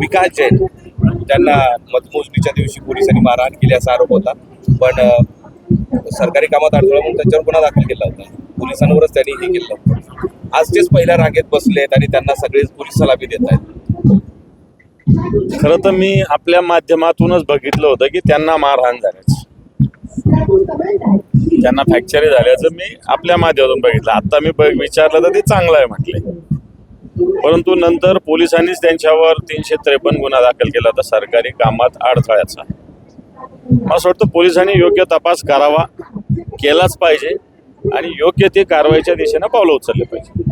विकास जैन त्यांना मतमोजणीच्या दिवशी पोलिसांनी मारहाण केली असा आरोप होता, पण सरकारी कामात अडथळा म्हणून त्यांच्यावर गुन्हा दाखल केला होता. पोलिसांवरच त्यांनी हे केलं होतं. आज तेच पहिल्या रांगेत बसलेत आणि त्यांना सगळेच पोलीस सलामी देत आहेत. खरं तर मी आपल्या माध्यमातूनच बघितलं होतं की त्यांना मारहाण झाल्याचं, त्यांना फ्रॅक्चर झाल्याचं मी आपल्या माध्यमातून बघितलं. आता मी विचारलं तर ते चांगलं आहे म्हटले, परंतु नंतर पोलिसांनीच त्यांच्यावर 353 गुन्हा दाखल केला होता सरकारी कामात अडथळ्याचा. मला असं वाटतं पोलिसांनी योग्य तपास करावा, केलाच पाहिजे आणि योग्य ते कारवाईच्या दिशेनं पावलं उचलले पाहिजे.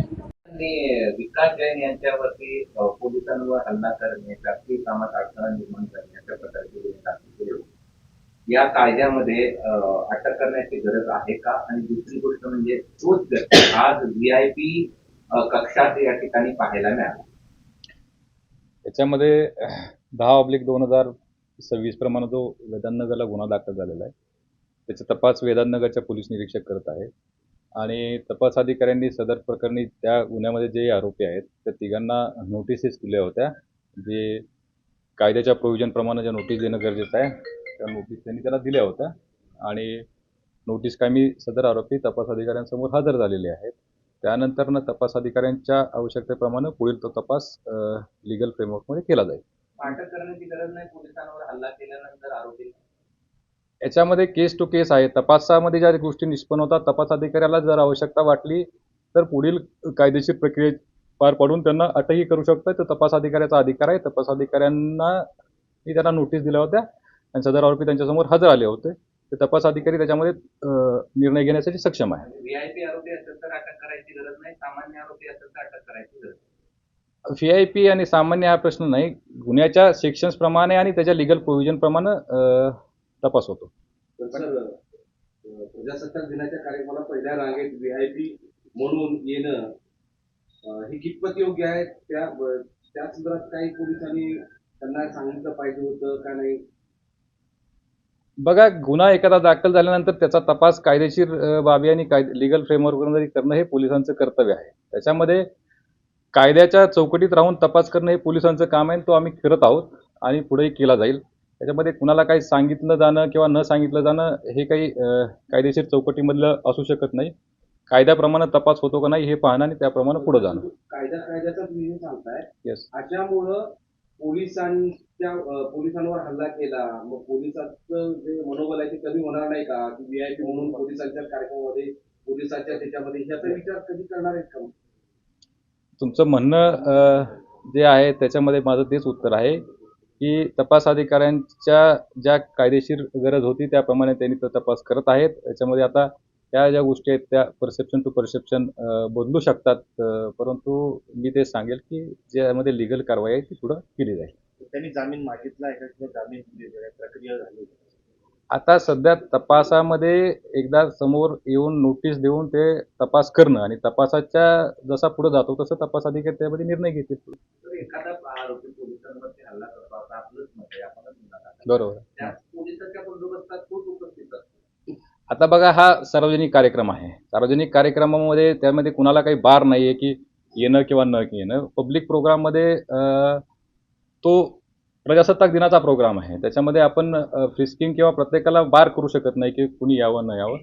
विकास जैन यांच्यावरती पोलिसांवर हल्ला करणे, शासकीय कामात अडथळा निर्माण करणे अशा प्रकारचे गुन्हे दाखल केले होते. या कायद्यामध्ये अटक करण्याची गरज आहे का? आणि दुसरी गोष्ट म्हणजे तोच व्यक्ती आज VIP कक्षात या ठिकाणी पाहायला मिळाला. याच्यामध्ये 10/2026 प्रमाणे जो वेदांतनगरला गुन्हा दाखल झालेला आहे त्याचा तपास वेदांतनगरच्या पोलीस निरीक्षक करत आहे आणि तपास अधिकाऱ्यांनी सदर प्रकरणी त्या गुन्ह्यामध्ये जे आरोपी आहेत त्या तिघांना नोटिसेस दिल्या होत्या, जे कायद्याच्या प्रोव्हिजनप्रमाणे ज्या नोटीस देणं गरजेचं आहे त्या नोटीस त्यांनी त्याला दिल्या होत्या आणि नोटीस कायमी सदर आरोपी तपास अधिकाऱ्यांसमोर हजर झालेले आहेत. त्यानंतर तपास अधिकाऱ्यांच्या आवश्यकतेप्रमाणे पुढील तो तपास लीगल फ्रेमवर्कमध्ये केला जाईल. अटक करण्याची गरज नाही पोलिसांवर हल्ला केल्यानंतर आरोपी. याच्यामध्ये केस टू केस आहे. तपासामध्ये ज्या गोष्टी निष्पन्न होतात तपास अधिकाऱ्याला जर आवश्यकता वाटली तर पुढील कायदेशीर प्रक्रियेत पार पाडून त्यांना अटकही करू शकतात. तर तपास अधिकाऱ्याचा अधिकार आहे. तपास अधिकाऱ्यांना त्यांना नोटीस दिल्या होत्या आणि सदर आरोपी त्यांच्यासमोर हजर आले होते. ते तपास अधिकारी त्याच्यामध्ये निर्णय घेण्यासाठी सक्षम आहे. VIP आरोपी असेल तर अटक करायची गरज नाही, सामान्य आरोपी असेल तर अटक करायची गरज. VIP आणि सामान्य हा प्रश्न नाही, गुन्ह्याच्या सेक्शन्स प्रमाणे आणि त्याच्या लिगल प्रोव्हिजन प्रमाणे तपास होतो. प्रजासत्ताक दिनाच्या कार्यक्रमाला पहिल्या रांगेत VIP म्हणून येणं हे कितपत योग्य आहे? त्या संदर्भात काही पोलिसांनी त्यांना सांगितलं पाहिजे होतं का नाही? बघा, गुन्हा एखादा दाखल झाल्यानंतर त्याचा तपास कायदेशीर बाबी आणि लिगल फ्रेमवर्कमध्ये करणं हे पोलिसांचं कर्तव्य आहे. त्याच्यामध्ये कायद्याच्या चौकटीत राहून तपास करणं हे पोलिसांचं काम आहे. तो आम्ही करत आहोत आणि पुढेही केला जाईल. त्याच्यामध्ये कुणाला काही सांगितलं जाणं किंवा न सांगितलं जाणं हे काही कायदेशीर चौकटीमधलं असू शकत नाही. कायद्याप्रमाणे तपास होतो का नाही हे पाहणं आणि त्याप्रमाणे पुढे जाणं. कायद्याचा तुम्ही सांगताय. येस. अशामुळं पोलिसांवर हल्ला केला, मग पोलिसांचं जे मनोबल आहे ते कमी होणार नाही का? VIP म्हणून पोलिसांच्या कार्यक्रमामध्ये पोलिसांच्या त्याच्यामध्ये याचा विचार कधी करणार आहेत का? तुमचं म्हणणं जे आहे त्याच्यामध्ये माझं तेच उत्तर आहे की तपास अधिकाऱ्यांच्या ज्या कायदेशीर गरज होती त्याप्रमाणे त्यांनी तो तपास करत आहेत. त्याच्यामध्ये आता त्या ज्या गोष्टी आहेत त्या परसेप्शन टू परसेप्शन बदलू शकतात, परंतु मी ते सांगेल की ज्यामध्ये लिगल कारवाई आहे ती पुढं केली जाईल. त्यांनी जामीन मागितला आहे का किंवा जामीन प्रक्रिया झाली? आता सध्या तपासामध्ये एकदा समोर येऊन नोटीस देऊन ते तपास करणं आणि तपासाच्या जसा पुढे जातो तसं तपास अधिकारी त्यामध्ये निर्णय घेतील. तर एखादा आरोपी पोलिसांवरती हल्ला करतो असं आपलंच मत आहे, आपणच म्हणा. बरोबर. त्याच पोलिसांच्या बंदोबस्तात तोच उपस्थित असतो. आता बघा, हा सार्वजनिक कार्यक्रम आहे. सार्वजनिक कार्यक्रमामध्ये त्यामध्ये कुणाला काही बार नाही आहे की येणं किंवा न येणं. पब्लिक प्रोग्राममध्ये तो प्रजासत्ताक दिनाचा प्रोग्राम आहे. त्याच्यामध्ये आपण फ्रिस्किंग किंवा प्रत्येकाला बार करू शकत नाही की कुणी यावं न यावं.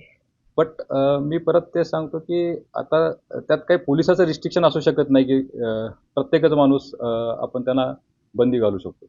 बट मी परत ते सांगतो की आता त्यात काही पोलिसाचं रिस्ट्रिक्शन असू शकत नाही की प्रत्येकच माणूस आपण त्यांना बंदी घालू शकतो.